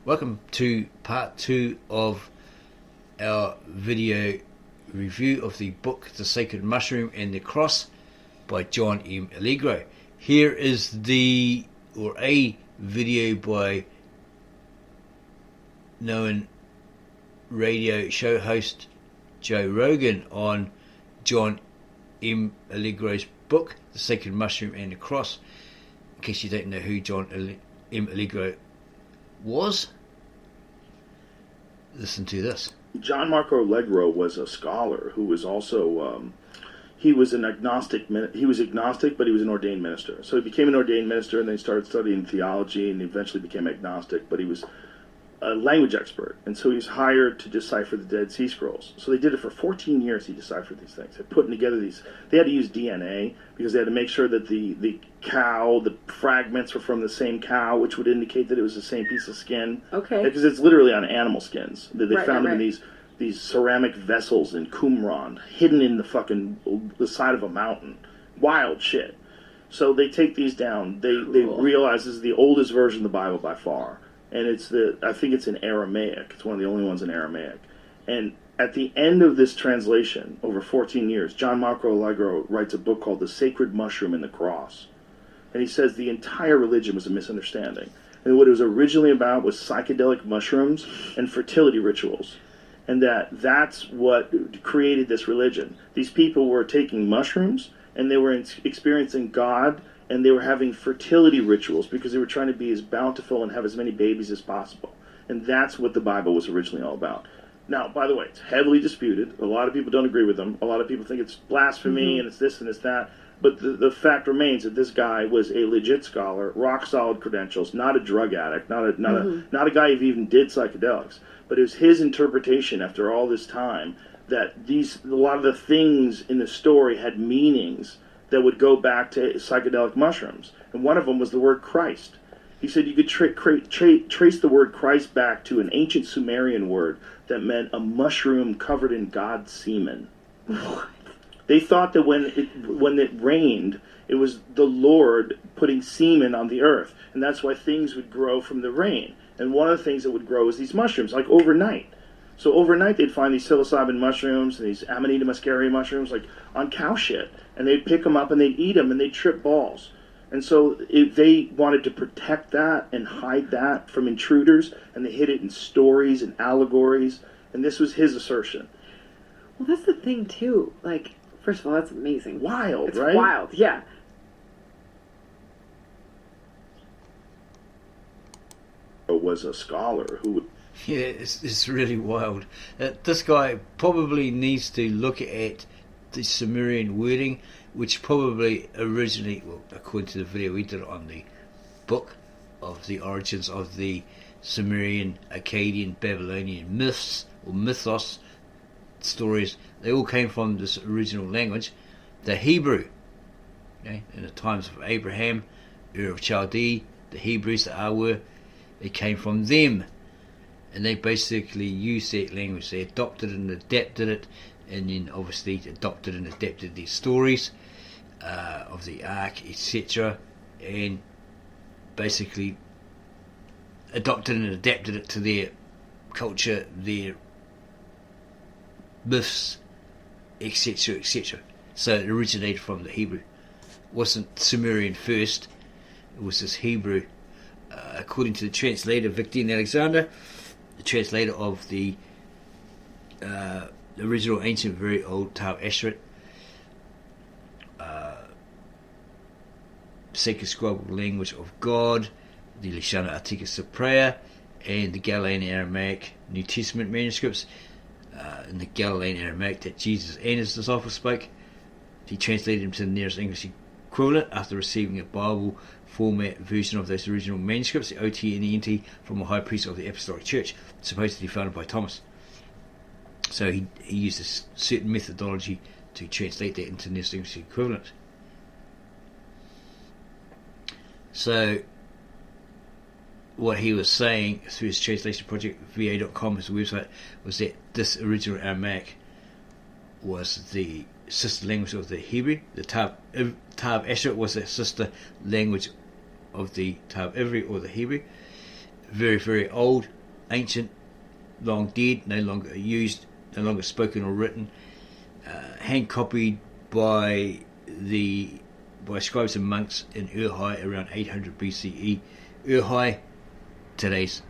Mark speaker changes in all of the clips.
Speaker 1: Welcome to part 2 of our video review of the book The Sacred Mushroom and the Cross by John M. Allegro. Here is a video by known radio show host Joe Rogan on John M. Allegro's book The Sacred Mushroom and the Cross. In case you don't know who John M. Allegro was, listen to this.
Speaker 2: John Marco Allegro was a scholar who was also he was an agnostic. He was agnostic, but he was an ordained minister. So he became an ordained minister, and then he started studying theology, and eventually became agnostic. But he was a language expert, and so he was hired to decipher the Dead Sea Scrolls. So they did it for 14 years. He deciphered these things. They're putting together these. They had to use DNA because they had to make sure that the cow, the fragments were from the same cow, which would indicate that it was the same piece of skin.
Speaker 3: Okay.
Speaker 2: Because it's literally on animal skins. They
Speaker 3: Right,
Speaker 2: found them
Speaker 3: right.
Speaker 2: in these ceramic vessels in Qumran, hidden in the side of a mountain. Wild shit. So they take these down. They realize this is the oldest version of the Bible by far. And I think it's in Aramaic. It's one of the only ones in Aramaic. And at the end of this translation, over 14 years, John Marco Allegro writes a book called The Sacred Mushroom and the Cross. And he says the entire religion was a misunderstanding. And what it was originally about was psychedelic mushrooms and fertility rituals. And that's what created this religion. These people were taking mushrooms, and they were experiencing God, and they were having fertility rituals because they were trying to be as bountiful and have as many babies as possible. And that's what the Bible was originally all about. Now, by the way, it's heavily disputed. A lot of people don't agree with them. A lot of people think it's blasphemy and it's this and it's that. But the fact remains that this guy was a legit scholar, rock solid credentials, not a drug addict, not a guy who even did psychedelics. But it was his interpretation after all this time that a lot of the things in the story had meanings that would go back to psychedelic mushrooms. And one of them was the word Christ. He said you could trace the word Christ back to an ancient Sumerian word that meant a mushroom covered in God's semen. They thought that when it rained, it was the Lord putting semen on the earth. And that's why things would grow from the rain. And one of the things that would grow is these mushrooms, like overnight. So overnight they'd find these psilocybin mushrooms and these Amanita muscaria mushrooms, like on cow shit. And they'd pick them up and they'd eat them and they'd trip balls. And so they wanted to protect that and hide that from intruders, and they hid it in stories and allegories. And this was his assertion.
Speaker 3: Well, that's the thing, too. Like, first of all, that's amazing.
Speaker 2: Wild,
Speaker 3: it's
Speaker 2: right?
Speaker 3: Wild, yeah.
Speaker 2: Was a scholar who would...
Speaker 1: Yeah, it's really wild. This guy probably needs to look at the Sumerian wording, which probably originally, well, according to the video we did on the book of the origins of the Sumerian, Akkadian, Babylonian myths or mythos stories, they all came from this original language, the Hebrew. Okay? In the times of Abraham, Ur of Chaldee, the Hebrews, the Awer, it came from them. And they basically used that language. They adopted and adapted it, and then obviously adopted and adapted these stories of the Ark, etc., and basically adopted and adapted it to their culture, their myths, etc., etc. So it originated from the Hebrew. It wasn't Sumerian first, it was this Hebrew. According to the translator Victor Alexander, the translator of the original ancient, very old Tav Ashret, sacred scribal language of God, the Lishana Articus of Prayer, and the Galilean Aramaic New Testament manuscripts. In the Galilean Aramaic that Jesus and his disciples spoke, he translated them to the nearest English equivalent after receiving a Bible format version of those original manuscripts, the OT and the NT, from a high priest of the Apostolic Church, supposedly founded by Thomas. So he used a certain methodology to translate that into nearest English equivalent. So what he was saying through his translation project, va.com, his website, was that this original Aramaic was the sister language of the Hebrew. The Tav Ashret was the sister language of the Tav Ivri or the Hebrew. very, very old, ancient, long dead, no longer used, no longer spoken or written, hand copied by scribes and monks in Ur-Hai around 800 BCE. Ur-Hai, today's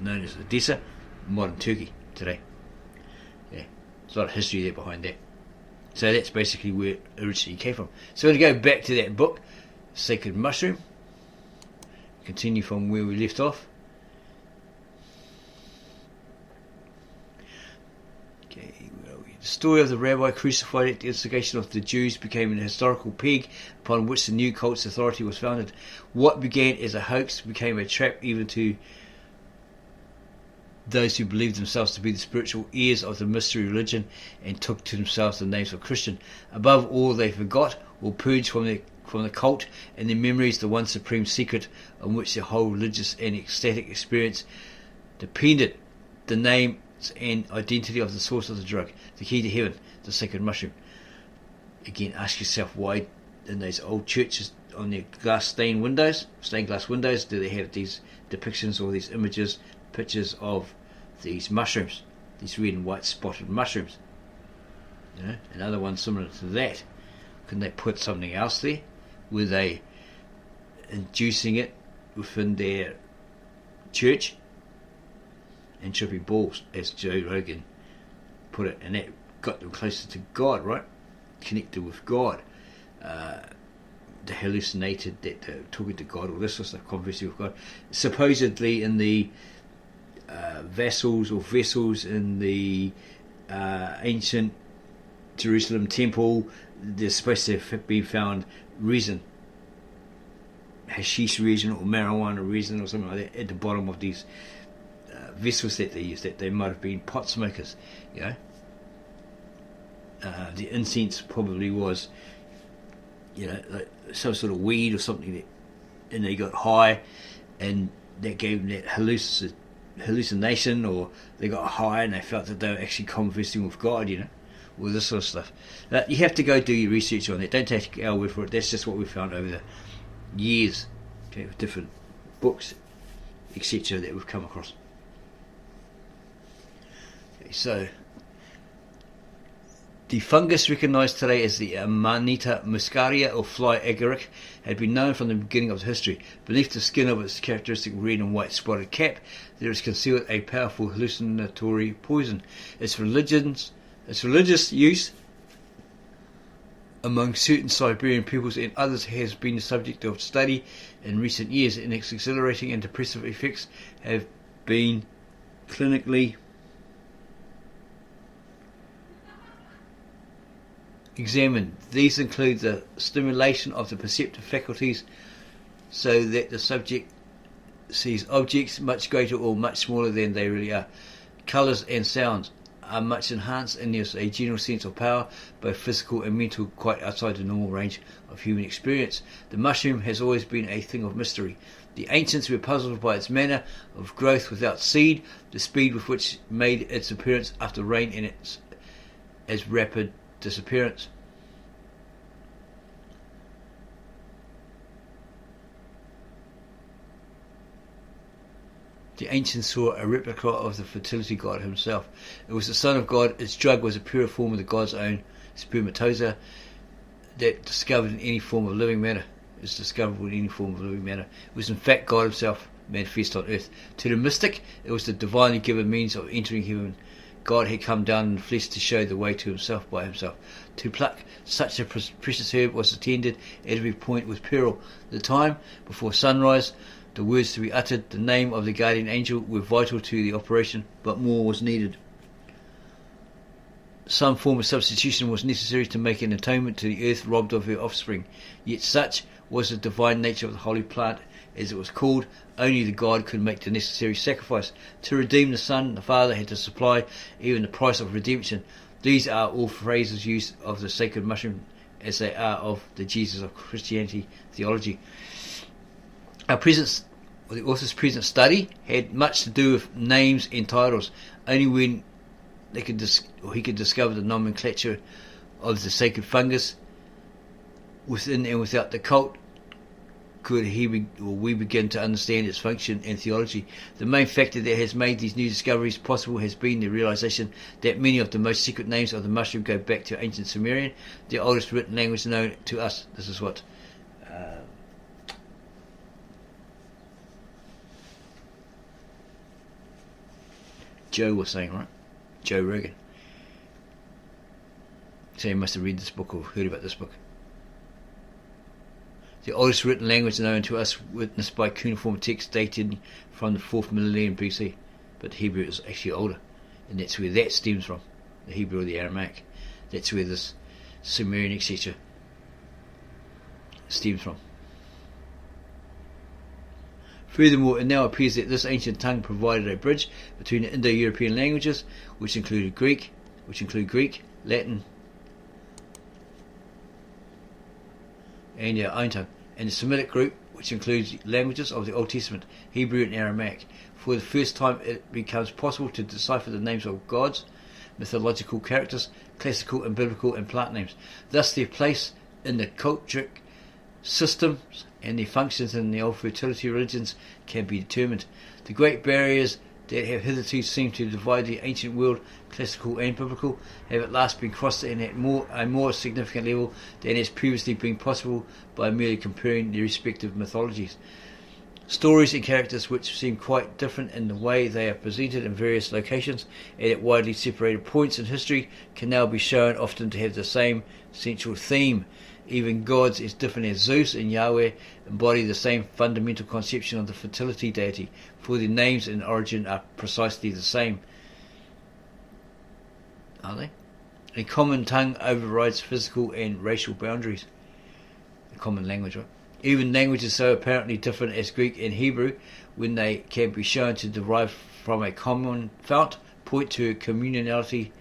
Speaker 1: known as Odessa, modern Turkey today. Yeah, there's a lot of history there behind that. So that's basically where it originally came from. So we're going to go back to that book, Sacred Mushroom. Continue from where we left off. Okay, where are we? The story of the rabbi crucified at the instigation of the Jews became an historical peg upon which the new cult's authority was founded. What began as a hoax became a trap even to those who believed themselves to be the spiritual heirs of the mystery religion and took to themselves the names of Christian. Above all, they forgot or purged from the cult and their memories the one supreme secret on which their whole religious and ecstatic experience depended: the names and identity of the source of the drug, the key to heaven, the sacred mushroom. Again, ask yourself, why in those old churches on their stained glass windows, do they have these depictions or these images, pictures of these mushrooms, these red and white spotted mushrooms? You know, another one similar to that. Can they put something else there? Were they inducing it within their church? And trippy balls, as Joe Rogan put it, and that got them closer to God, right? Connected with God. They hallucinated that they were talking to God, all this sort of stuff, conversing with God. Supposedly in the vessels in the ancient Jerusalem temple, there's supposed to have been found resin, hashish resin or marijuana resin or something like that at the bottom of these vessels that they used, that they might have been pot smokers, you know. The incense probably was, you know, like some sort of weed or something that, and they got high, and that gave them that hallucination, or they got high and they felt that they were actually conversing with God, you know, all this sort of stuff. You have to go do your research on that. Don't take our word for it. That's just what we found over the years, okay, with different books, etc., that we've come across. Okay, so the fungus recognised today as the Amanita muscaria or fly agaric had been known from the beginning of history. Beneath the skin of its characteristic red and white spotted cap, there is concealed a powerful hallucinatory poison. Its religious use among certain Siberian peoples and others has been the subject of study in recent years, and its exhilarating and depressive effects have been clinically examined. These include the stimulation of the perceptive faculties so that the subject sees objects much greater or much smaller than they really are. Colours and sounds are much enhanced, and there's a general sense of power, both physical and mental, quite outside the normal range of human experience. The mushroom has always been a thing of mystery. The ancients were puzzled by its manner of growth without seed, the speed with which it made its appearance after rain, and its as rapid disappearance. The ancients saw a replica of the fertility god himself. It was the son of God. Its drug was a pure form of the god's own spermatozoa that discovered in any form of living matter. Is discoverable in any form of living matter. It was in fact God himself manifest on earth. To the mystic, it was the divinely given means of entering heaven. God had come down in flesh to show the way to himself by himself. To pluck such a precious herb was attended at every point with peril. The time before sunrise, the words to be uttered, the name of the guardian angel, were vital to the operation, but more was needed. Some form of substitution was necessary to make an atonement to the earth robbed of her offspring. Yet such was the divine nature of the holy plant, as it was called. Only the God could make the necessary sacrifice. To redeem the Son, the Father had to supply even the price of redemption. These are all phrases used of the sacred mushroom, as they are of the Jesus of Christianity theology. The author's present study had much to do with names and titles. Only when he could discover the nomenclature of the sacred fungus within and without the cult could we begin to understand its function and theology. The main factor that has made these new discoveries possible has been the realization that many of the most secret names of the mushroom go back to ancient Sumerian, the oldest written language known to us. This is what Joe was saying, right? Joe Rogan. So you must have read this book or heard about this book. The oldest written language known to us, witnessed by cuneiform texts dated from the 4th millennium BC. But Hebrew is actually older, and that's where that stems from. The Hebrew or the Aramaic. That's where this Sumerian, etc. stems from. Furthermore, it now appears that this ancient tongue provided a bridge between the Indo-European languages, which include Greek, Latin, and our own tongue, and the Semitic group, which includes languages of the Old Testament, Hebrew and Aramaic. For the first time, it becomes possible to decipher the names of gods, mythological characters, classical and biblical, and plant names. Thus, their place in the cultic systems and their functions in the old fertility religions can be determined. The great barriers that have hitherto seemed to divide the ancient world, classical and biblical, have at last been crossed and at a more significant level than has previously been possible by merely comparing the respective mythologies. Stories and characters which seem quite different in the way they are presented in various locations and at widely separated points in history can now be shown often to have the same central theme. Even gods as different as Zeus and Yahweh embody the same fundamental conception of the fertility deity, for their names and origin are precisely the same. Are they? A common tongue overrides physical and racial boundaries. A common language, right? Even languages so apparently different as Greek and Hebrew, when they can be shown to derive from a common fount, point to a communality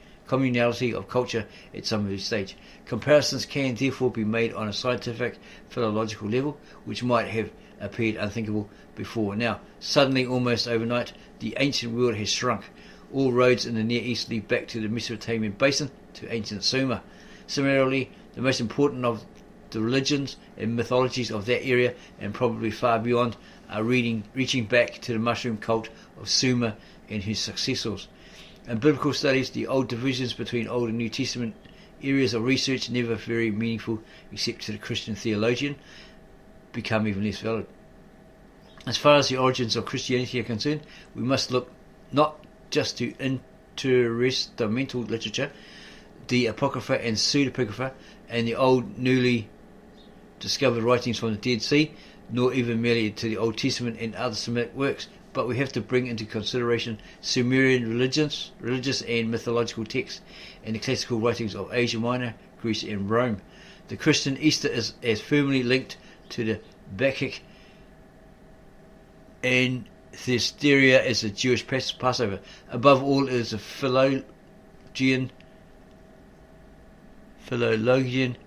Speaker 1: of culture at some stage. Comparisons can therefore be made on a scientific, philological level, which might have appeared unthinkable before. Now, suddenly, almost overnight, the ancient world has shrunk. All roads in the Near East lead back to the Mesopotamian basin, to ancient Sumer. Similarly, the most important of the religions and mythologies of that area, and probably far beyond, are reaching back to the mushroom cult of Sumer and his successors. In biblical studies, the old divisions between Old and New Testament areas of research, never very meaningful except to the Christian theologian, become even less valid. As far as the origins of Christianity are concerned, we must look not just to intertestamental literature, the Apocrypha and Pseudepigrapha, and the old newly discovered writings from the Dead Sea, nor even merely to the Old Testament and other Semitic works, but we have to bring into consideration Sumerian religious and mythological texts, and the classical writings of Asia Minor, Greece and Rome. The Christian Easter is as firmly linked to the Bacchic and Thesteria as the Jewish Passover. Above all, it is a philologian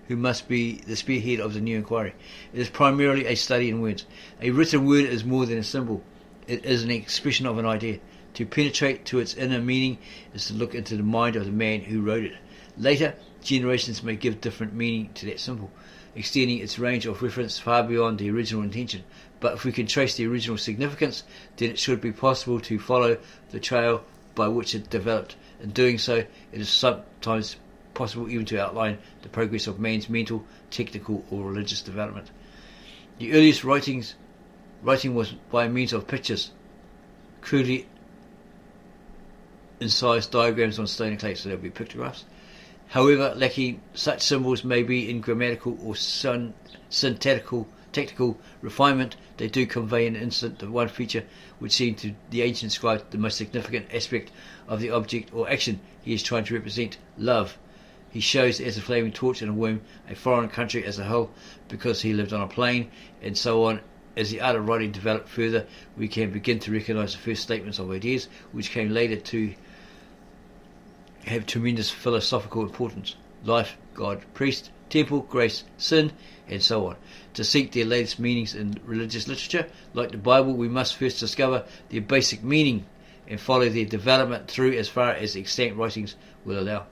Speaker 1: who must be the spearhead of the new inquiry. It is primarily a study in words. A written word is more than a symbol. It is an expression of an idea. To penetrate to its inner meaning is to look into the mind of the man who wrote it. Later, generations may give different meaning to that symbol, extending its range of reference far beyond the original intention. But if we can trace the original significance, then it should be possible to follow the trail by which it developed. In doing so, it is sometimes possible even to outline the progress of man's mental, technical or religious development. The earliest writing was by means of pictures, crudely incised diagrams on stone and clay, so there will be pictographs. However, lacking such symbols may be in grammatical or syntactical technical refinement, they do convey an instant of one feature which seemed to the ancient scribe the most significant aspect of the object or action he is trying to represent: love. He shows as a flaming torch in a womb a foreign country as a whole, because he lived on a plain, and so on. As the art of writing developed further, we can begin to recognise the first statements of ideas, which came later to have tremendous philosophical importance: life, God, priest, temple, grace, sin, and so on. To seek their latest meanings in religious literature, like the Bible, we must first discover their basic meaning and follow their development through as far as extant writings will allow.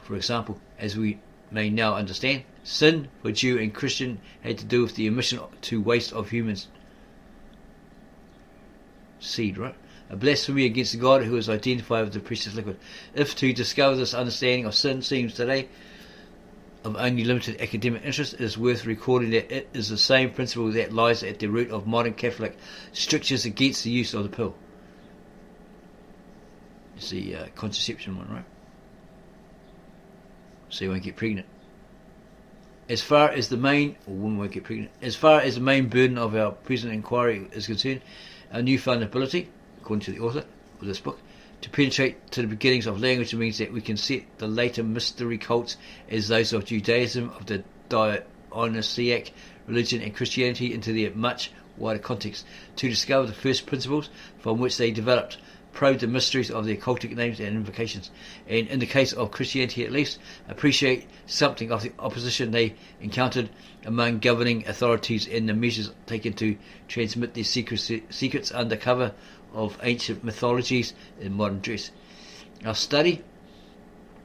Speaker 1: For example, as we may now understand. Sin for Jew and Christian had to do with the emission to waste of humans' seed, right? A blasphemy against the God who is identified with the precious liquid. If to discover this understanding of sin seems today of only limited academic interest, it is worth recording that it is the same principle that lies at the root of modern Catholic strictures against the use of the pill. It's the contraception one, right? So you won't get pregnant. As far as the main, or women won't get pregnant, as far as the main burden of our present inquiry is concerned, our newfound ability, according to the author of this book, to penetrate to the beginnings of language means that we can set the later mystery cults as those of Judaism, of the Dionysiac religion and Christianity into their much wider context, to discover the first principles from which they developed, probe the mysteries of their cultic names and invocations, and in the case of Christianity at least, appreciate something of the opposition they encountered among governing authorities and the measures taken to transmit their secrets under cover of ancient mythologies in modern dress. Our study,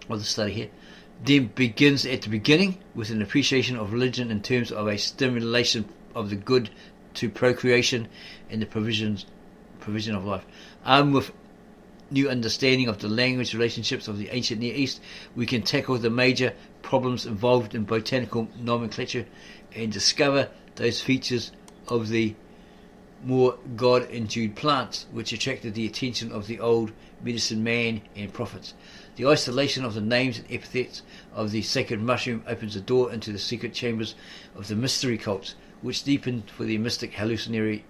Speaker 1: or the study here, then begins at the beginning with an appreciation of religion in terms of a stimulation of the good to procreation and the provision of life. Armed with new understanding of the language relationships of the ancient Near East, we can tackle the major problems involved in botanical nomenclature and discover those features of the more God-endued plants which attracted the attention of the old medicine man and prophets. The isolation of the names and epithets of the sacred mushroom opens the door into the secret chambers of the mystery cults, which deepened for the mystic hallucinatory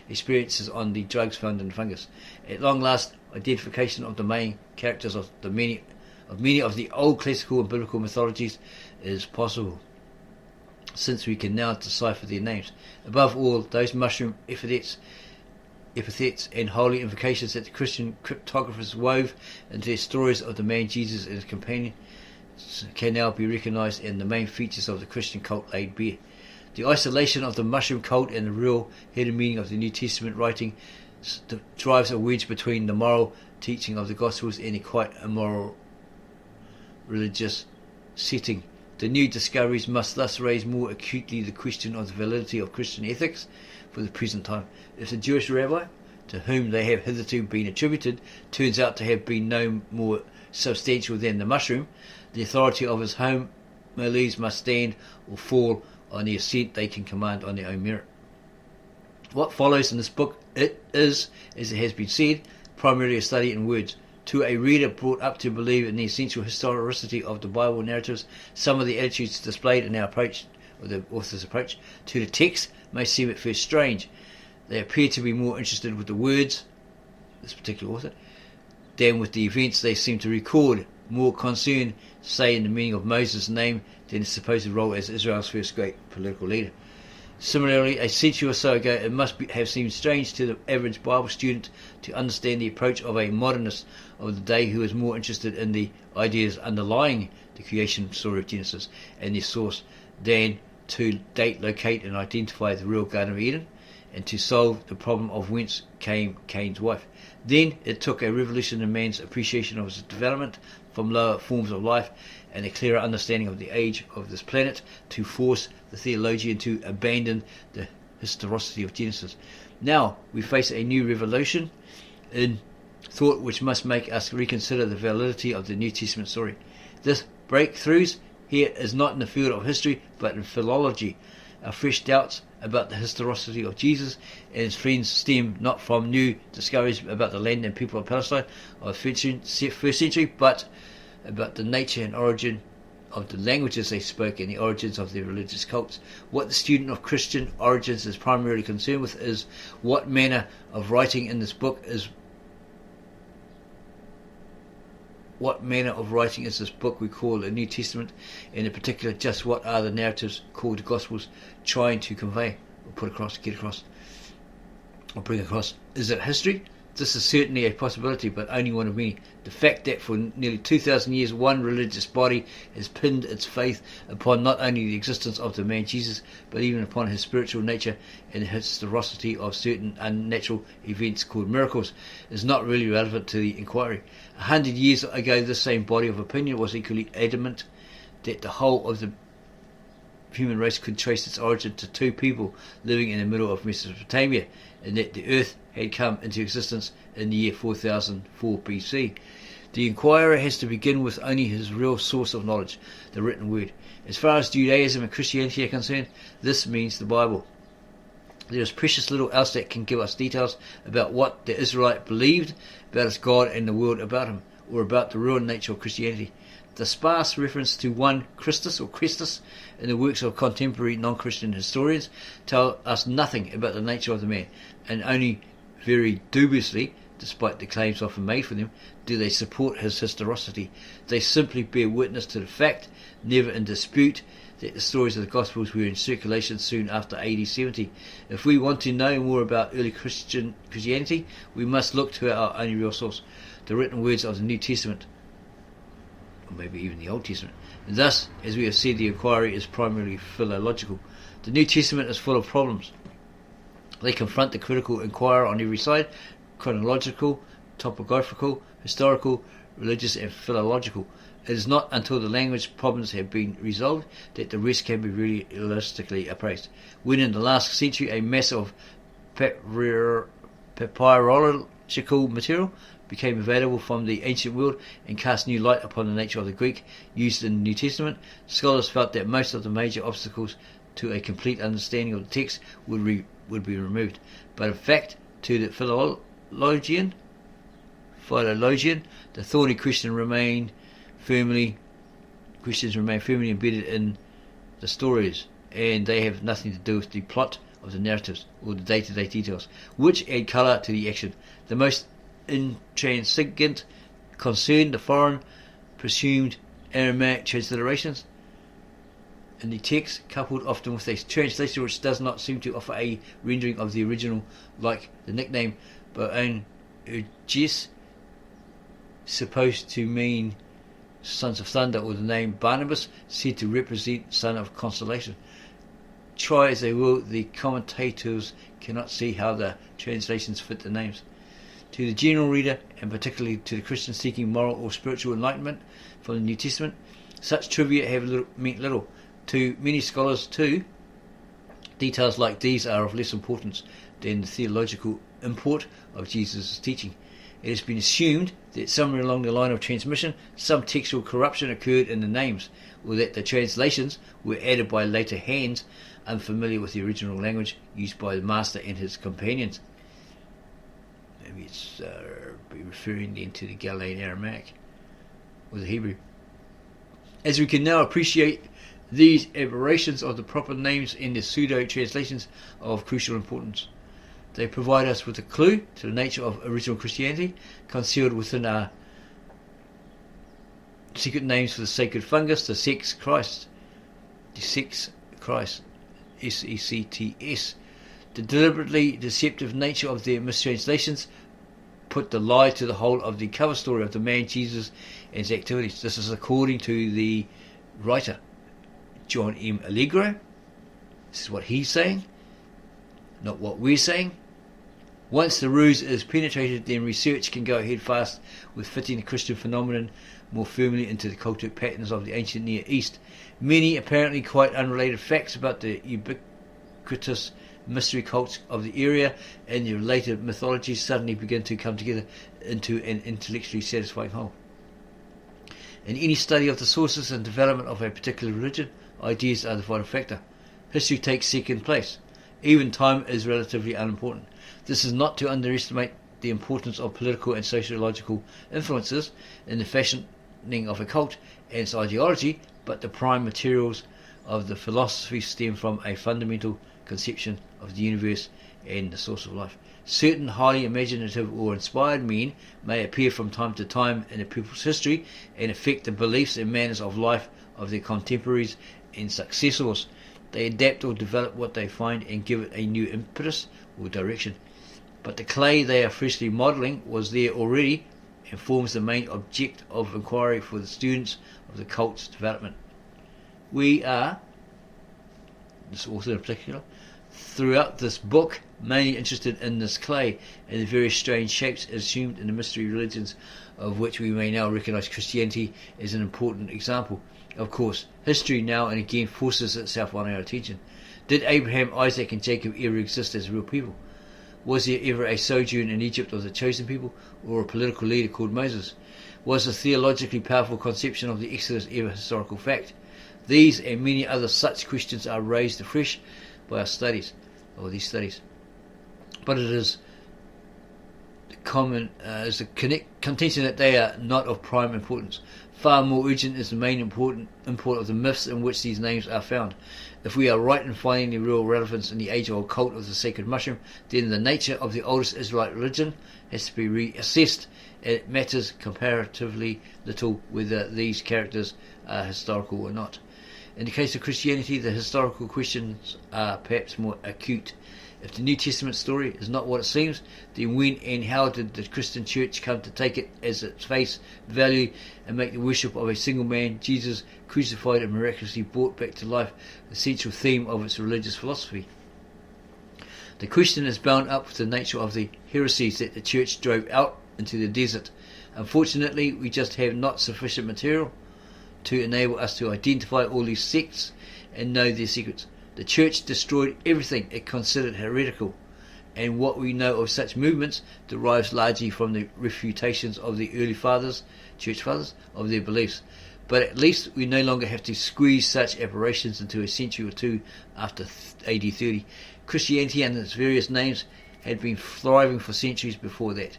Speaker 1: experiences on the drugs found in the fungus. At long last, identification of the main characters of many of the old classical and biblical mythologies is possible, since we can now decipher their names. Above all, those mushroom epithets and holy invocations that the Christian cryptographers wove into their stories of the man Jesus and his companion can now be recognized in the main features of the Christian cult laid bare. The isolation of the mushroom cult and the real hidden meaning of the New Testament writing drives a wedge between the moral teaching of the Gospels and a quite immoral religious setting. The new discoveries must thus raise more acutely the question of the validity of Christian ethics for the present time. If the Jewish rabbi, to whom they have hitherto been attributed, turns out to have been no more substantial than the mushroom, the authority of his homilies must stand or fall on the assent they can command on their own merit. What follows in this book, it is, as it has been said, primarily a study in words. To a reader brought up to believe in the essential historicity of the Bible narratives, some of the attitudes displayed in our approach, or the author's approach, to the text may seem at first strange. They appear to be more interested with the words, this particular author, than with the events they seem to record, more concerned, say, in the meaning of Moses' name than his supposed role as Israel's first great political leader. Similarly, a century or so ago, it must have seemed strange to the average Bible student to understand the approach of a modernist of the day who is more interested in the ideas underlying the creation story of Genesis and their source than to date, locate and identify the real Garden of Eden and to solve the problem of whence came Cain's wife. Then it took a revolution in man's appreciation of his development from lower forms of life and a clearer understanding of the age of this planet to force the theologian to abandon the historicity of Genesis. Now we face a new revolution in thought which must make us reconsider the validity of the New Testament story. This breakthroughs here is not in the field of history but in philology. Our fresh doubts about the historicity of Jesus and his friends stem not from new discoveries about the land and people of Palestine of the first century, but about the nature and origin of the languages they spoke and the origins of their religious cults. What the student of Christian origins is primarily concerned with is what manner of writing in this book is this book we call the New Testament, and in particular just what are the narratives called the Gospels trying to convey or put across, get across or bring across. Is it history This is certainly a possibility, but only one of many. The fact that for nearly 2,000 years one religious body has pinned its faith upon not only the existence of the man Jesus, but even upon his spiritual nature and the historicity of certain unnatural events called miracles, is not really relevant to the inquiry. 100 years ago, this same body of opinion was equally adamant that the whole of the human race could trace its origin to two people living in the middle of Mesopotamia, and that the earth had come into existence in the year 4004 BC. The inquirer has to begin with only his real source of knowledge, the written word. As far as Judaism and Christianity are concerned, this means the Bible. There is precious little else that can give us details about what the Israelite believed about his God and the world about him, or about the real nature of Christianity. The sparse reference to one Christus or Christus in the works of contemporary non-Christian historians tell us nothing about the nature of the man, and only very dubiously, despite the claims often made for them, do they support his historicity. They simply bear witness to the fact, never in dispute, that the stories of the Gospels were in circulation soon after AD 70. If we want to know more about early Christianity, we must look to our only real source, the written words of the New Testament, or maybe even the Old Testament. And thus, as we have said, the inquiry is primarily philological. The New Testament is full of problems. They confront the critical inquirer on every side: chronological, topographical, historical, religious and philological. It is not until the language problems have been resolved that the rest can be really realistically appraised. When in the last century a mass of papyrological material became available from the ancient world and cast new light upon the nature of the Greek used in the New Testament, scholars felt that most of the major obstacles to a complete understanding of the text would be removed. But in fact, to the philologian, the thorny Christians remain firmly embedded in the stories, and they have nothing to do with the plot of the narratives or the day-to-day details, which add colour to the action. The most intransigent concern the foreign, presumed Aramaic transliterations in the text, coupled often with a translation which does not seem to offer a rendering of the original, like the nickname Boanerges, supposed to mean sons of thunder, or the name Barnabas, said to represent son of consolation. Try as they will, the commentators cannot see how the translations fit the names. To the general reader, and particularly to the Christian seeking moral or spiritual enlightenment from the New Testament, such trivia have meant little. To many scholars, too, details like these are of less importance than the theological import of Jesus' teaching. It has been assumed that somewhere along the line of transmission, some textual corruption occurred in the names, or that the translations were added by later hands unfamiliar with the original language used by the master and his companions. Maybe it's referring then to the Galilean Aramaic or the Hebrew. As we can now appreciate, these aberrations of the proper names in the pseudo-translations are of crucial importance. They provide us with a clue to the nature of original Christianity, concealed within our secret names for the sacred fungus, the sex Christ, S-E-C-T-S. The deliberately deceptive nature of their mistranslations put the lie to the whole of the cover story of the man Jesus and his activities. This is according to the writer John M. Allegro. This is what he's saying, not what we're saying. Once the ruse is penetrated, then research can go ahead fast with fitting the Christian phenomenon more firmly into the cultic patterns of the ancient Near East. Many apparently quite unrelated facts about the ubiquitous mystery cults of the area and the related mythologies suddenly begin to come together into an intellectually satisfying whole. In any study of the sources and development of a particular religion, ideas are the vital factor. History takes second place. Even time is relatively unimportant. This is not to underestimate the importance of political and sociological influences in the fashioning of a cult and its ideology, but the prime materials of the philosophy stem from a fundamental conception of the universe and the source of life. Certain highly imaginative or inspired men may appear from time to time in a people's history and affect the beliefs and manners of life of their contemporaries and successors. They adapt or develop what they find and give it a new impetus or direction. but the clay they are freshly modelling was there already and forms the main object of inquiry for the students of the cult's development. We are, this author in particular, throughout this book, mainly interested in this clay and the various strange shapes assumed in the mystery religions, of which we may now recognise Christianity as an important example. Of course, history now and again forces itself on our attention. Did Abraham, Isaac and Jacob ever exist as real people? Was there ever a sojourn in Egypt of the chosen people, or a political leader called Moses? Was the theologically powerful conception of the Exodus ever historical fact? These and many other such questions are raised afresh by our studies, or these studies. But it is common is the contention that they are not of prime importance. Far more urgent is the main import of the myths in which these names are found. If we are right in finding the real relevance in the age-old cult of the sacred mushroom, then the nature of the oldest Israelite religion has to be reassessed, and it matters comparatively little whether these characters are historical or not. In the case of Christianity, the historical questions are perhaps more acute. If the New Testament story is not what it seems, then when and how did the Christian church come to take it as its face value and make the worship of a single man, Jesus, crucified and miraculously brought back to life, the central theme of its religious philosophy? The question is bound up with the nature of the heresies that the church drove out into the desert. Unfortunately, we just have not sufficient material to enable us to identify all these sects and know their secrets. The church destroyed everything it considered heretical, and what we know of such movements derives largely from the refutations of the early fathers, church fathers, of their beliefs. But at least we no longer have to squeeze such aberrations into a century or two after AD 30. Christianity and its various names had been thriving for centuries before that.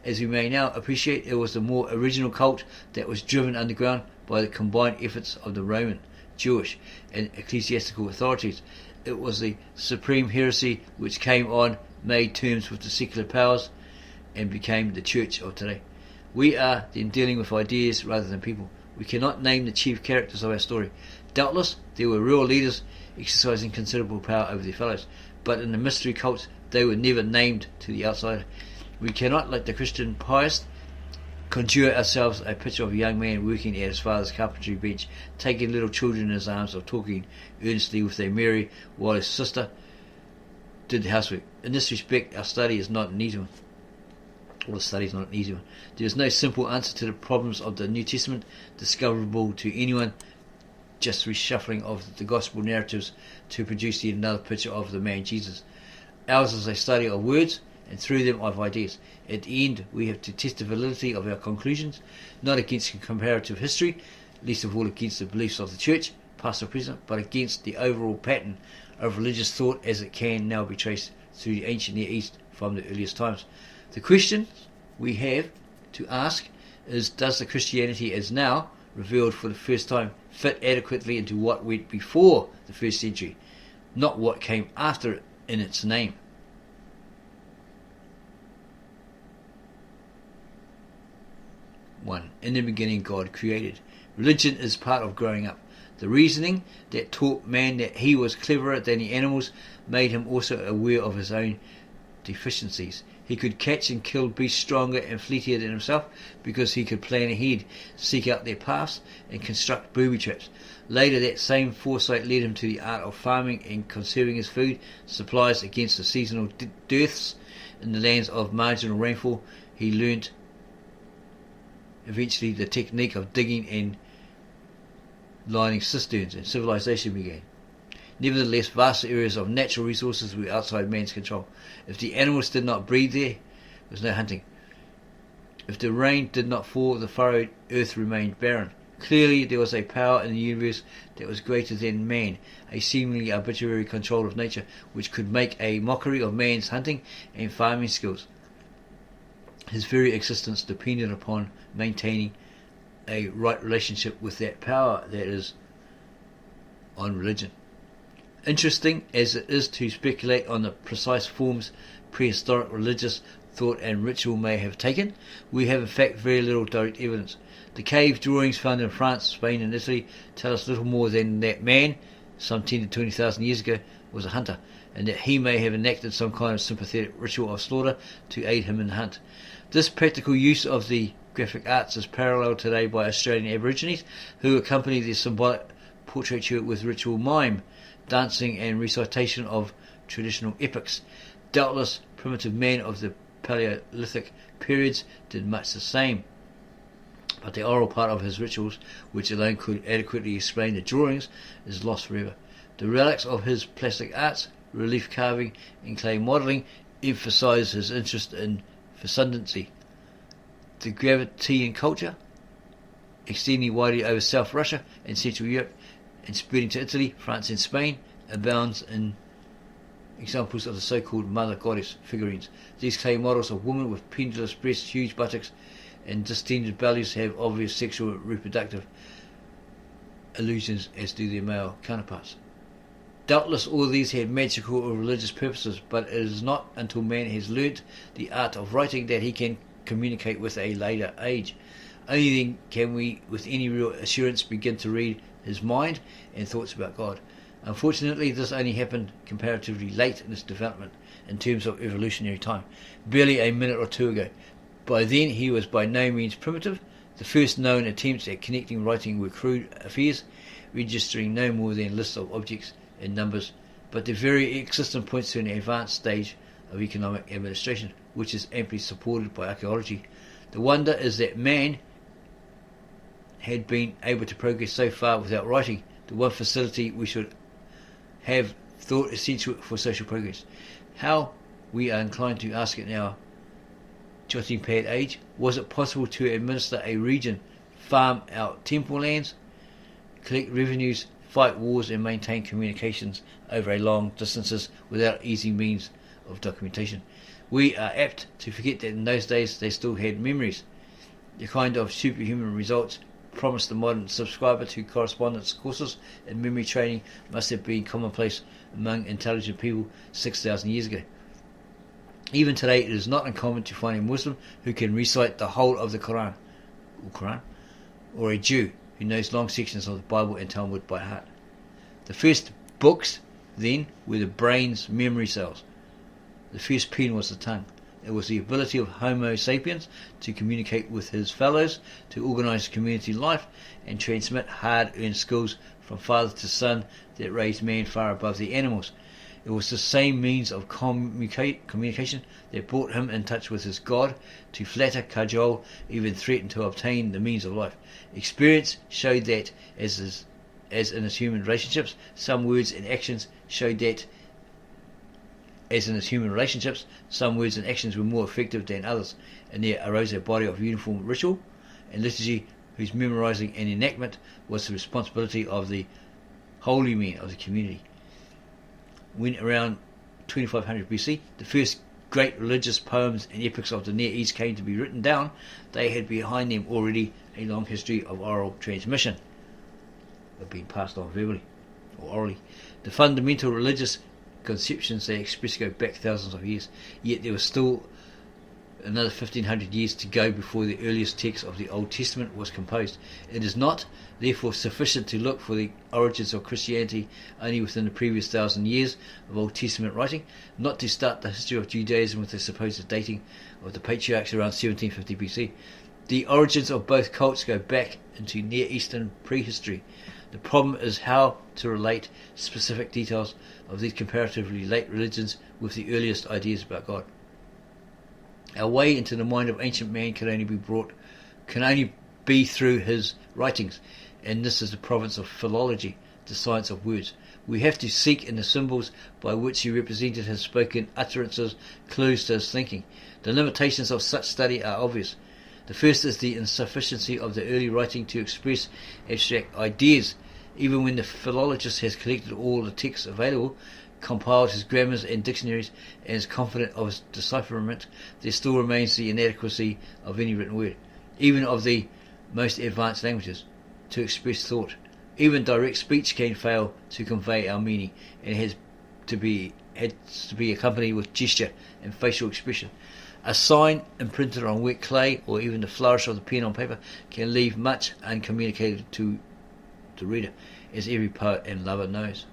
Speaker 1: As we may now appreciate, it was the more original cult that was driven underground by the combined efforts of the Roman, Jewish and ecclesiastical authorities. It was the supreme heresy which came on, made terms with the secular powers, and became the church of today. We are then dealing with ideas rather than people. We cannot name the chief characters of our story. Doubtless there were real leaders exercising considerable power over their fellows, but in the mystery cults they were never named to the outsider. We cannot, like the Christian pietist, conjure ourselves a picture of a young man working at his father's carpentry bench, taking little children in his arms, or talking earnestly with a Mary while his sister did the housework. In this respect, our study is not an easy one. Well, the study is not an easy one. There is no simple answer to the problems of the New Testament discoverable to anyone, just reshuffling of the gospel narratives to produce yet another picture of the man Jesus. Ours is a study of words, and through them of ideas. At the end, we have to test the validity of our conclusions, not against comparative history, least of all against the beliefs of the church, past or present, but against the overall pattern of religious thought as it can now be traced through the ancient Near East from the earliest times. The question we have to ask is, does the Christianity as now revealed for the first time fit adequately into what went before the first century, not what came after it in its name? One, in the beginning God created. Religion is part of growing up. The reasoning that taught man that he was cleverer than the animals made him also aware of his own deficiencies. He could catch and kill beasts stronger and fleetier than himself because he could plan ahead, seek out their paths and construct booby traps. Later that same foresight led him to the art of farming and conserving his food supplies against the seasonal dearths in the lands of marginal rainfall. He learnt eventually the technique of digging and lining cisterns, and civilization began. Nevertheless, vast areas of natural resources were outside man's control. If the animals did not breed there was no hunting. If the rain did not fall, the furrowed earth remained barren. Clearly there was a power in the universe that was greater than man, a seemingly arbitrary control of nature which could make a mockery of man's hunting and farming skills. His very existence depended upon maintaining a right relationship with that power, that is, on religion. Interesting as it is to speculate on the precise forms prehistoric religious thought and ritual may have taken, we have in fact very little direct evidence. The cave drawings found in France, Spain and Italy tell us little more than that man, some 10 to 20,000 years ago, was a hunter. and that he may have enacted some kind of sympathetic ritual of slaughter to aid him in the hunt. This practical use of the graphic arts is paralleled today by Australian Aborigines, who accompany their symbolic portraiture with ritual mime, dancing and recitation of traditional epics. Doubtless primitive man of the Paleolithic periods did much the same, but the oral part of his rituals, which alone could adequately explain the drawings, is lost forever. The relics of his plastic arts, relief carving and clay modelling, emphasise his interest in fecundity. The Gravitian culture, extending widely over South Russia and Central Europe and spreading to Italy, France and Spain, abounds in examples of the so-called mother goddess figurines. These clay models of women with pendulous breasts, huge buttocks and distended bellies have obvious sexual and reproductive illusions, as do their male counterparts. Doubtless all these had magical or religious purposes, but it is not until man has learnt the art of writing that he can communicate with a later age. Only then can we with any real assurance begin to read his mind and thoughts about God. Unfortunately, this only happened comparatively late in its development in terms of evolutionary time, barely a minute or two ago. By then he was by no means primitive. The first known attempts at connecting writing were crude affairs, registering no more than lists of objects and numbers, but their very existence points to an advanced stage of economic administration, which is amply supported by archaeology. The wonder is that man had been able to progress so far without writing, the one facility we should have thought essential for social progress. How, we are inclined to ask it in our jotting pad age, was it possible to administer a region, farm out temple lands, collect revenues, fight wars and maintain communications over a long distances without easy means of documentation? We are apt to forget that in those days they still had memories. The kind of superhuman results promised the modern subscriber to correspondence courses and memory training must have been commonplace among intelligent people 6,000 years ago. Even today it is not uncommon to find a Muslim who can recite the whole of the Quran, or a Jew who knows long sections of the Bible and Talmud by heart. The first books, then, were the brain's memory cells. The first pen was the tongue. It was the ability of Homo sapiens to communicate with his fellows, to organise community life, and transmit hard-earned skills from father to son that raised man far above the animals. It was the same means of communication that brought him in touch with his God, to flatter, cajole, even threaten to obtain the means of life. Experience showed that, as in his human relationships, some words and actions showed that, as in his human relationships, some words and actions were more effective than others, and there arose a body of uniform ritual and liturgy whose memorizing and enactment was the responsibility of the holy men of the community. When around 2500 BC the first great religious poems and epics of the Near East came to be written down, they had behind them already a long history of oral transmission, of being passed on verbally or orally. The fundamental religious conceptions they express go back thousands of years, yet there was still another 1500 years to go before the earliest text of the Old Testament was composed. It is not, therefore, sufficient to look for the origins of Christianity only within the previous 1,000 years of Old Testament writing, not to start the history of Judaism with the supposed dating of the patriarchs around 1750 BC. The origins of both cults go back into Near Eastern prehistory. The problem is how to relate specific details of these comparatively late religions with the earliest ideas about God. Our way into the mind of ancient man can only be through his writings, and this is the province of philology, the science of words. We have to seek in the symbols by which he represented his spoken utterances clues to his thinking. The limitations of such study are obvious. The first is the insufficiency of the early writing to express abstract ideas. Even when the philologist has collected all the texts available, compiled his grammars and dictionaries, and is confident of his decipherment, there still remains the inadequacy of any written word, even of the most advanced languages, to express thought. Even direct speech can fail to convey our meaning, and has to be accompanied with gesture and facial expression. A sign imprinted on wet clay, or even the flourish of the pen on paper, can leave much uncommunicated to the reader, as every poet and lover knows.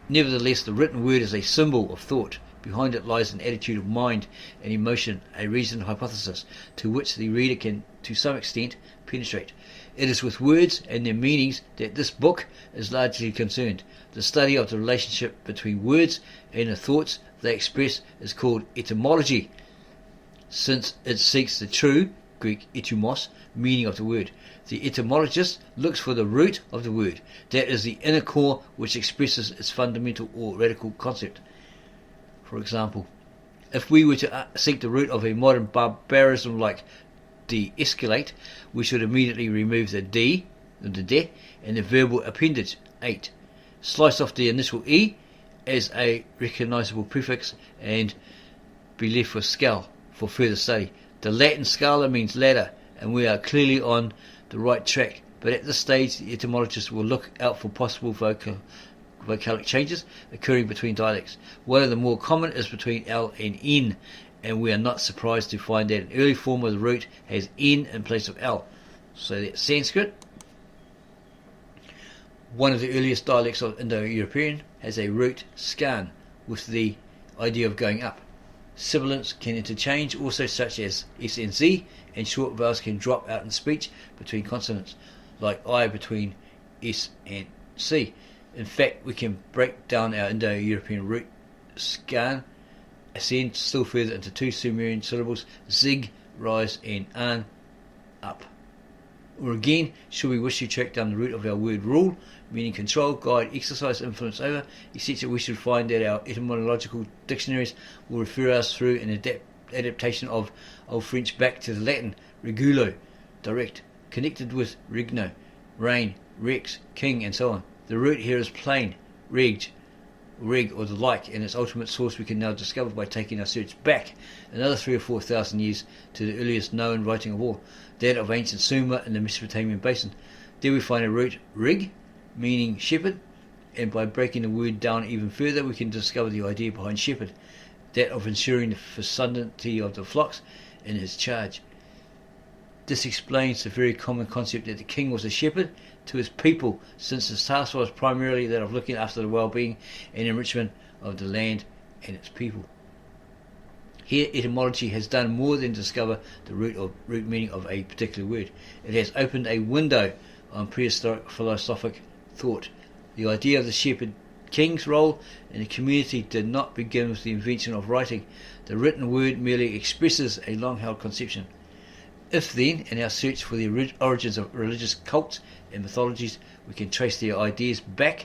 Speaker 1: Nevertheless, the written word is a symbol of thought. Behind it lies an attitude of mind and emotion, a reasoned hypothesis, to which the reader can, to some extent, penetrate. It is with words and their meanings that this book is largely concerned. The study of the relationship between words and the thoughts they express is called etymology, since it seeks the true, Greek etymos, meaning of the word. The etymologist looks for the root of the word, that is the inner core which expresses its fundamental or radical concept. For example, if we were to seek the root of a modern barbarism like de-escalate, we should immediately remove the D, the de, and the verbal appendage, ate, slice off the initial E as a recognizable prefix, and be left with scal for further study. The Latin scala means ladder, and we are clearly on the right track, but at this stage the etymologist will look out for possible vocalic changes occurring between dialects. One of the more common is between L and N, and we are not surprised to find that an early form of the root has N in place of L. So that's Sanskrit. One of the earliest dialects of Indo-European has a root scan with the idea of going up. Sibilants can interchange also, such as S and Z, and short vowels can drop out in speech between consonants, like I between S and C. In fact, we can break down our Indo-European root scan, ascend still further into two Sumerian syllables, zig, rise, and an, up. Or again, should we wish to track down the root of our word rule, meaning control, guide, exercise, influence over, etc., we should find that our etymological dictionaries will refer us through an adaptation of Old French back to the Latin regulo, direct, connected with regno, reign, rex, king, and so on. The root here is plain, reg, or the like, and its ultimate source we can now discover by taking our search back another 3,000 or 4,000 years to the earliest known writing of all, that of ancient Sumer in the Mesopotamian basin. There we find a root rig, meaning shepherd, and by breaking the word down even further we can discover the idea behind shepherd, that of ensuring the fecundity of the flocks in his charge. This explains the very common concept that the king was a shepherd to his people, since his task was primarily that of looking after the well-being and enrichment of the land and its people. Here etymology has done more than discover the root meaning of a particular word. It has opened a window on prehistoric philosophic thought. The idea of the shepherd king's role in the community did not begin with the invention of writing. The written word merely expresses a long-held conception. If then, in our search for the origins of religious cults and mythologies, we can trace their ideas back